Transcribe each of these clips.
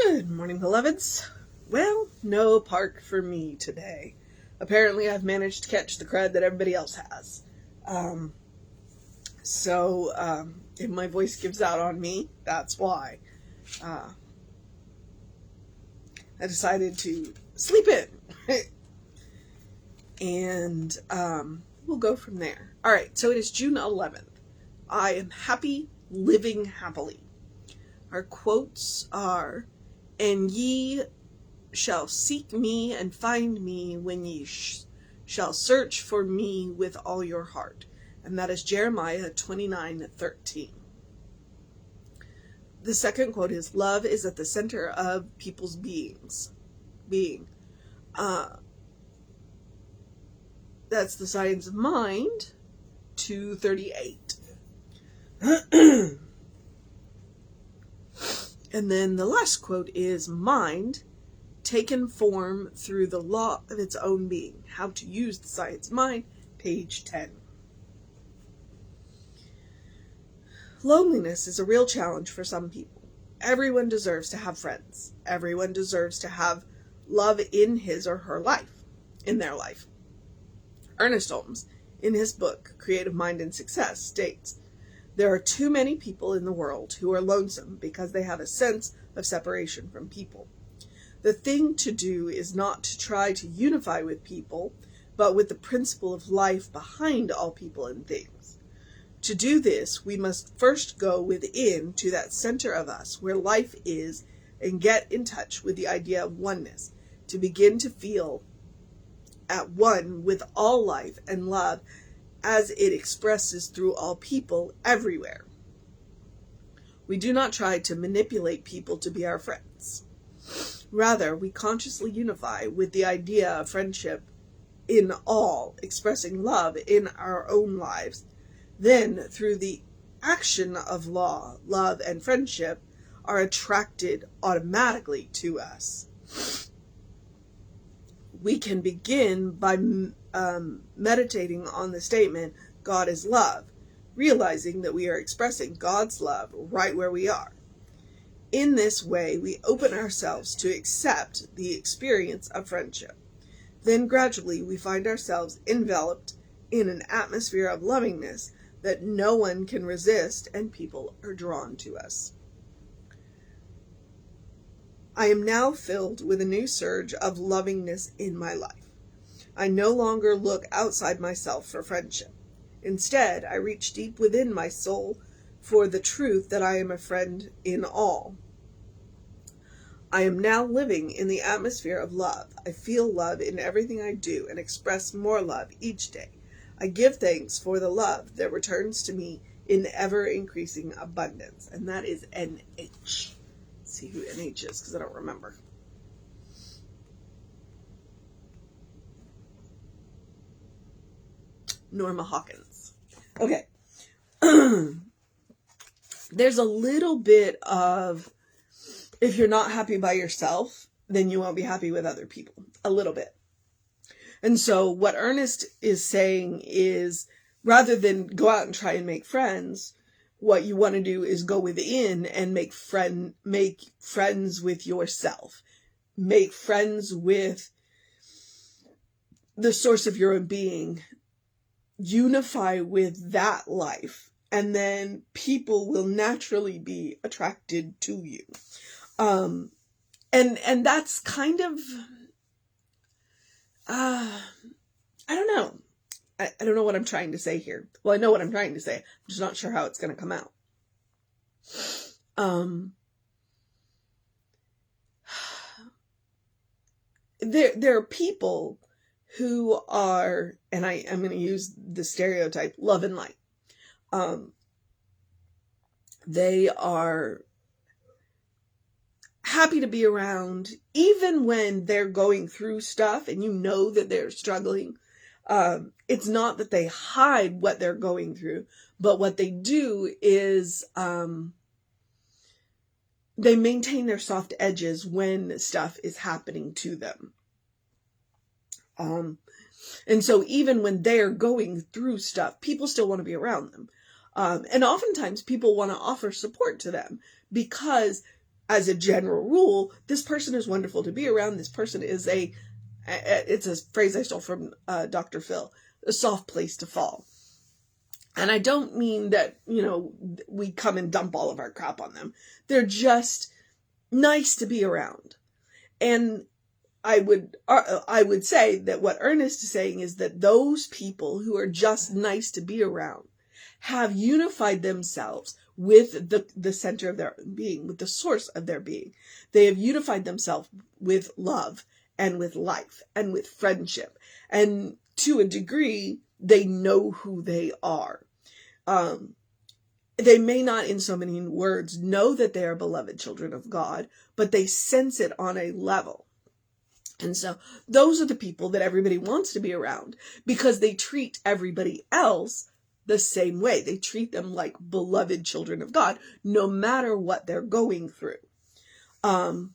Good morning, beloveds. Well, no park for me today. Apparently, I've managed to catch the crud that everybody else has. So, if my voice gives out on me, that's why. I decided to sleep in. And we'll go from there. All right, so it is June 11th. I am happy, living happily. Our quotes are, "And ye shall seek me and find me when ye shall search for me with all your heart." And that is Jeremiah 29:13. The second quote is, "Love is at the center of people's being." That's the Science of Mind 238. And then the last quote is, "Mind taken form through the law of its own being. How to Use the Science of Mind," page 10. Loneliness is a real challenge for some people. Everyone deserves to have friends. Everyone deserves to have love in his or her life, in their life. Ernest Holmes, in his book, Creative Mind and Success, states, "There are too many people in the world who are lonesome because they have a sense of separation from people. The thing to do is not to try to unify with people, but with the principle of life behind all people and things. To do this, we must first go within to that center of us where life is and get in touch with the idea of oneness, to begin to feel at one with all life and love as it expresses through all people everywhere. We do not try to manipulate people to be our friends. Rather, we consciously unify with the idea of friendship in all, expressing love in our own lives. Then, through the action of law, love, and friendship, are attracted automatically to us. We can begin by meditating on the statement, 'God is love,' realizing that we are expressing God's love right where we are. In this way, we open ourselves to accept the experience of friendship. Then gradually we find ourselves enveloped in an atmosphere of lovingness that no one can resist, and people are drawn to us. I am now filled with a new surge of lovingness in my life. I no longer look outside myself for friendship. Instead, I reach deep within my soul for the truth that I am a friend in all. I am now living in the atmosphere of love. I feel love in everything I do and express more love each day. I give thanks for the love that returns to me in ever-increasing abundance." And that is NH. Let's see who NH is, because I don't remember. Norma Hawkins. Okay. There's a little bit of, if you're not happy by yourself, then you won't be happy with other people. A little bit. And so what Ernest is saying is, rather than go out and try and make friends, what you want to do is go within and make friends with yourself. Make friends with the source of your own being. Unify with that life. And then people will naturally be attracted to you. And that's kind of, I don't know. I don't know what I'm trying to say here. Well, I know what I'm trying to say. I'm just not sure how it's going to come out. There are people who are, and I'm going to use the stereotype, love and light. They are happy to be around, even when they're going through stuff and you know that they're struggling. It's not that they hide what they're going through, but what they do is they maintain their soft edges when stuff is happening to them. And so even when they're going through stuff, people still want to be around them. And oftentimes people want to offer support to them because as a general rule, this person is wonderful to be around. This person is it's a phrase I stole from Dr. Phil, a soft place to fall. And I don't mean that, we come and dump all of our crap on them. They're just nice to be around. And I would say that what Ernest is saying is that those people who are just nice to be around have unified themselves with the center of their being, with the source of their being. They have unified themselves with love and with life and with friendship. And to a degree, they know who they are. They may not in so many words know that they are beloved children of God, but they sense it on a level. And so those are the people that everybody wants to be around because they treat everybody else the same way. They treat them like beloved children of God, no matter what they're going through. And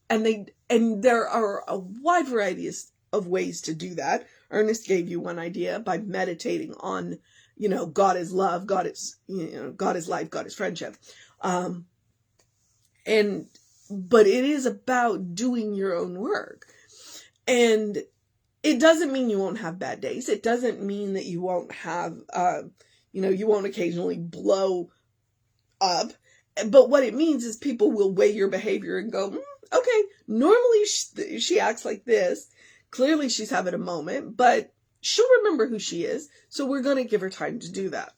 there are a wide variety of ways to do that. Ernest gave you one idea by meditating on, God is love, God is life, God is friendship. But it is about doing your own work. And it doesn't mean you won't have bad days. It doesn't mean that you won't have, you won't occasionally blow up. But what it means is people will weigh your behavior and go, okay, normally she acts like this. Clearly she's having a moment, but she'll remember who she is. So we're going to give her time to do that.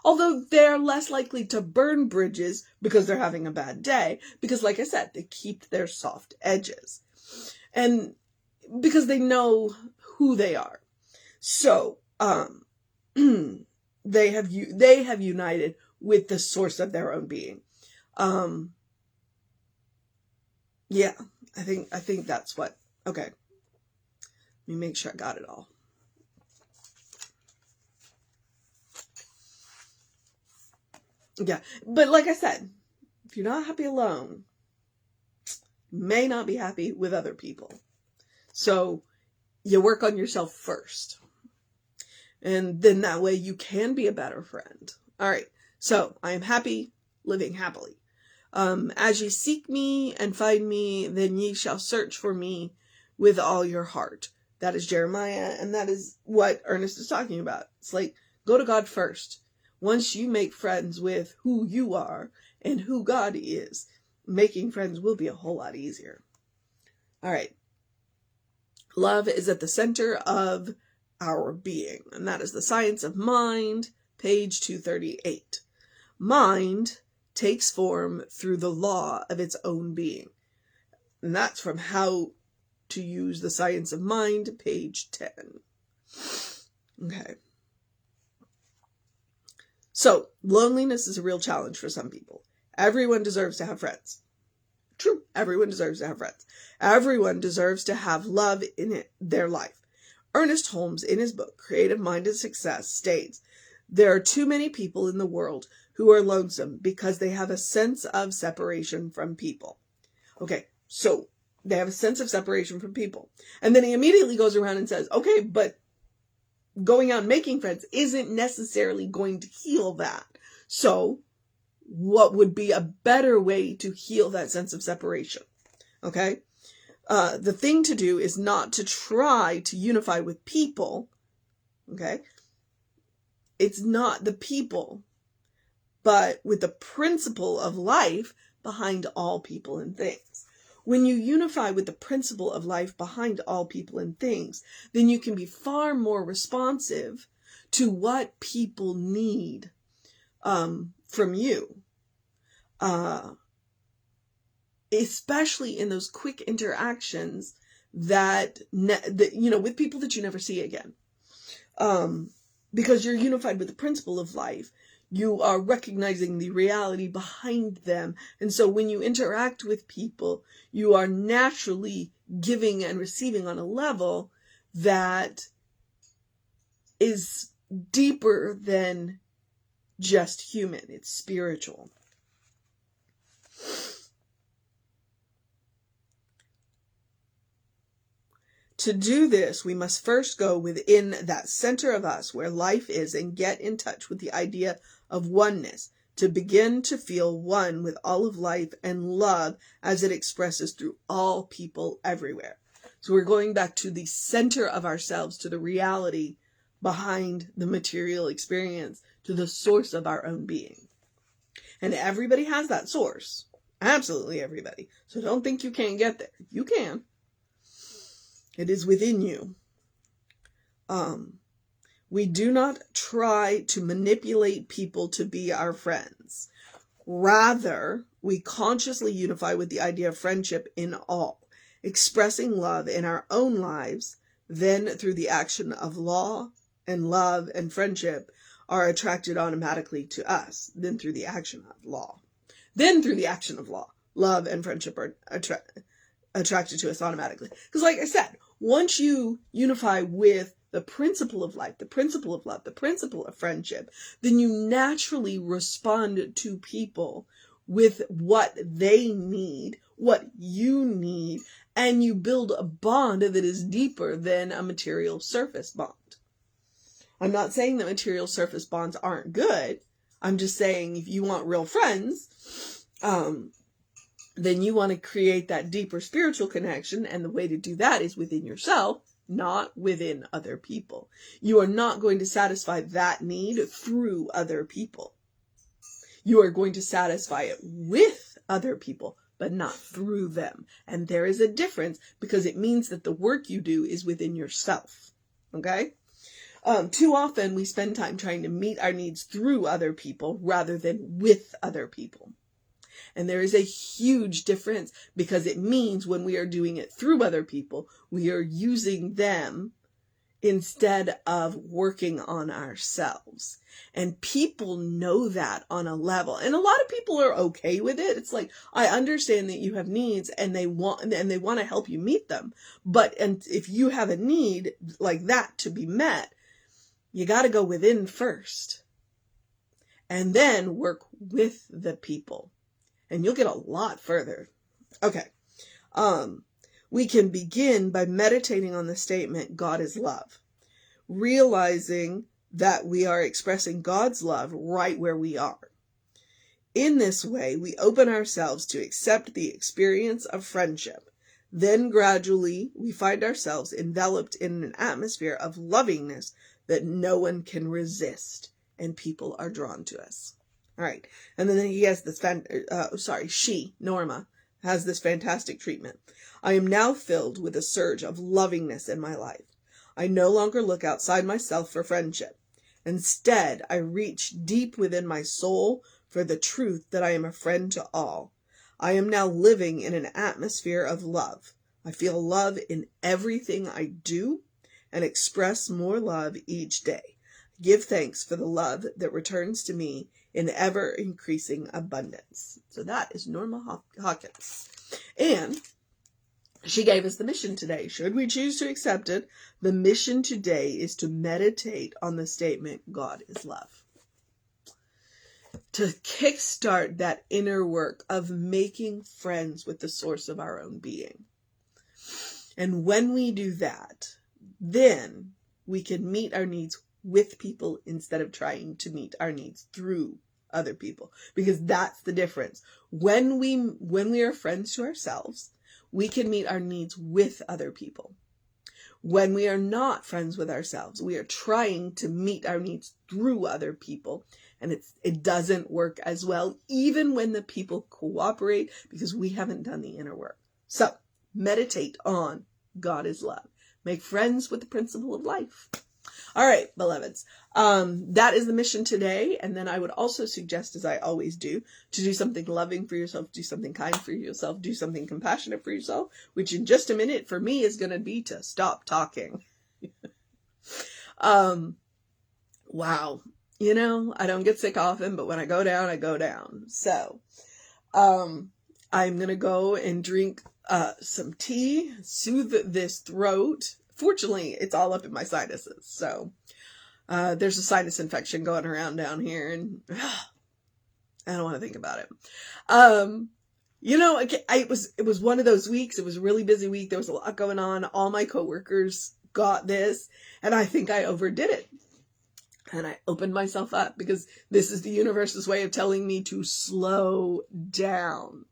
Although they're less likely to burn bridges because they're having a bad day, because like I said, they keep their soft edges and because they know who they are. So, they have united with the source of their own being. Yeah, I think that's what, okay. Let me make sure I got it all. Yeah, but like I said, if you're not happy alone, you may not be happy with other people. So you work on yourself first. And then that way you can be a better friend. All right, so I am happy, living happily. As ye seek me and find me, then ye shall search for me with all your heart. That is Jeremiah, and that is what Ernest is talking about. It's like, go to God first. Once you make friends with who you are and who God is, making friends will be a whole lot easier. All right. Love is at the center of our being, and that is the Science of Mind, page 238. Mind takes form through the law of its own being. And that's from How to Use the Science of Mind, page 10. Okay. So, loneliness is a real challenge for some people. Everyone deserves to have friends. True, everyone deserves to have friends. Everyone deserves to have love in their life. Ernest Holmes, in his book, Creative-Minded Success, states, there are too many people in the world who are lonesome because they have a sense of separation from people. Okay, so they have a sense of separation from people. And then he immediately goes around and says, okay, but going out and making friends isn't necessarily going to heal that. So what would be a better way to heal that sense of separation? Okay. The thing to do is not to try to unify with people. Okay. It's not the people, but with the principle of life behind all people and things. When you unify with the principle of life behind all people and things, then you can be far more responsive to what people need from you. Especially in those quick interactions that with people that you never see again. Because you're unified with the principle of life. You are recognizing the reality behind them. And so when you interact with people, you are naturally giving and receiving on a level that is deeper than just human. It's spiritual. To do this, we must first go within that center of us where life is and get in touch with the idea of oneness to begin to feel one with all of life and love as it expresses through all people everywhere. So we're going back to the center of ourselves, to the reality behind the material experience, to the source of our own being. And everybody has that source. Absolutely everybody. So don't think you can't get there. You can. It is within you. We do not try to manipulate people to be our friends. Rather, we consciously unify with the idea of friendship in all, expressing love in our own lives, then through the action of law and love and friendship are attracted automatically to us, then through the action of law. Then through the action of law, love and friendship are attracted to us automatically. Because like I said, once you unify with the principle of life, the principle of love, the principle of friendship, then you naturally respond to people with what they need, what you need, and you build a bond that is deeper than a material surface bond. I'm not saying that material surface bonds aren't good. I'm just saying if you want real friends, then you want to create that deeper spiritual connection. And the way to do that is within yourself, not within other people. You are not going to satisfy that need through other people. You are going to satisfy it with other people, but not through them. And there is a difference because it means that the work you do is within yourself. Okay? Too often we spend time trying to meet our needs through other people rather than with other people. And there is a huge difference because it means when we are doing it through other people, we are using them instead of working on ourselves. And people know that on a level. And a lot of people are okay with it. It's like, I understand that you have needs and they want to help you meet them. And if you have a need like that to be met, you got to go within first and then work with the people. And you'll get a lot further. Okay. We can begin by meditating on the statement, God is love. Realizing that we are expressing God's love right where we are. In this way, we open ourselves to accept the experience of friendship. Then gradually, we find ourselves enveloped in an atmosphere of lovingness that no one can resist, and people are drawn to us. All right. And then he has this, Norma, has this fantastic treatment. I am now filled with a surge of lovingness in my life. I no longer look outside myself for friendship. Instead, I reach deep within my soul for the truth that I am a friend to all. I am now living in an atmosphere of love. I feel love in everything I do and express more love each day. Give thanks for the love that returns to me in ever-increasing abundance. So that is Norma Hawkins. And she gave us the mission today. Should we choose to accept it, the mission today is to meditate on the statement, God is love. To kickstart that inner work of making friends with the source of our own being. And when we do that, then we can meet our needs with people instead of trying to meet our needs through other people, because that's the difference. When we are friends to ourselves, we can meet our needs with other people. When we are not friends with ourselves, we are trying to meet our needs through other people, and it doesn't work as well, even when the people cooperate, because we haven't done the inner work. So meditate on God is love. Make friends with the principle of life. All right, beloveds, that is the mission today. And then I would also suggest, as I always do, to do something loving for yourself, do something kind for yourself, do something compassionate for yourself, which in just a minute for me is going to be to stop talking. Wow. You know, I don't get sick often, but when I go down, I go down. So, I'm going to go and drink some tea, soothe this throat. Fortunately, it's all up in my sinuses. So, there's a sinus infection going around down here and I don't want to think about it. You know, it was one of those weeks. It was a really busy week. There was a lot going on. All my coworkers got this and I think I overdid it. And I opened myself up because this is the universe's way of telling me to slow down.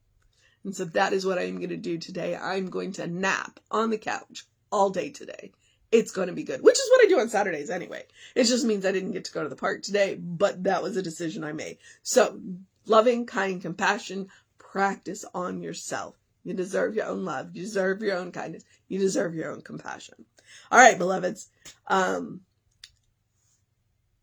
And so that is what I'm going to do today. I'm going to nap on the couch all day today. It's going to be good, which is what I do on Saturdays anyway. It just means I didn't get to go to the park today, but that was a decision I made. So loving, kind, compassion, practice on yourself. You deserve your own love. You deserve your own kindness. You deserve your own compassion. All right, beloveds.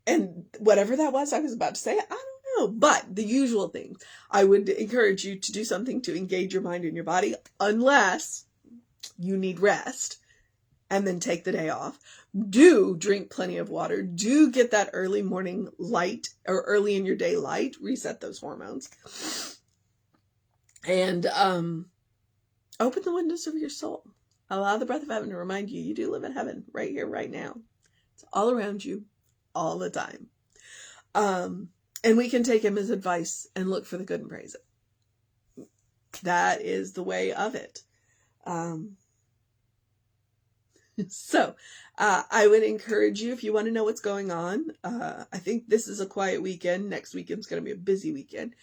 And whatever that was I was about to say, I don't know. But the usual things. I would encourage you to do something to engage your mind and your body, unless you need rest, and then take the day off. Do drink plenty of water. Do get that early morning light, or early in your day light. Reset those hormones. And open the windows of your soul. Allow the breath of heaven to remind you, you do live in heaven right here, right now. It's all around you, all the time. And we can take him as advice and look for the good and praise it. That is the way of it. So I would encourage you, if you want to know what's going on, I think this is a quiet weekend. Next weekend's going to be a busy weekend.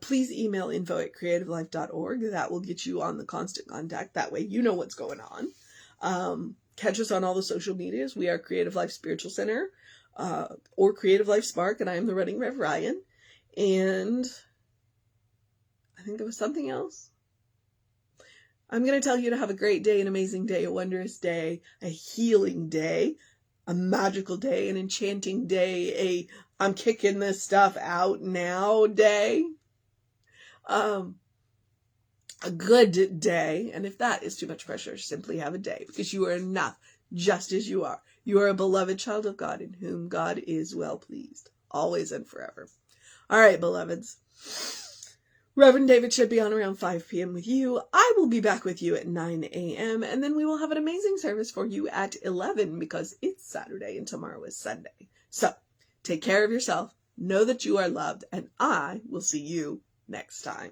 Please email info@creativelife.org. That will get you on the constant contact. That way you know what's going on. Catch us on all the social medias. We are Creative Life Spiritual Center, or Creative Life Spark, and I am the running Rev Ryan. And I think there was something else. I'm going to tell you to have a great day, an amazing day, a wondrous day, a healing day, a magical day, an enchanting day, I'm kicking this stuff out now day, a good day. And if that is too much pressure, simply have a day, because you are enough just as you are. You are a beloved child of God in whom God is well pleased, always and forever. All right, beloveds. Reverend David should be on around 5 p.m. with you. I will be back with you at 9 a.m. And then we will have an amazing service for you at 11, because it's Saturday and tomorrow is Sunday. So take care of yourself. Know that you are loved, and I will see you next time.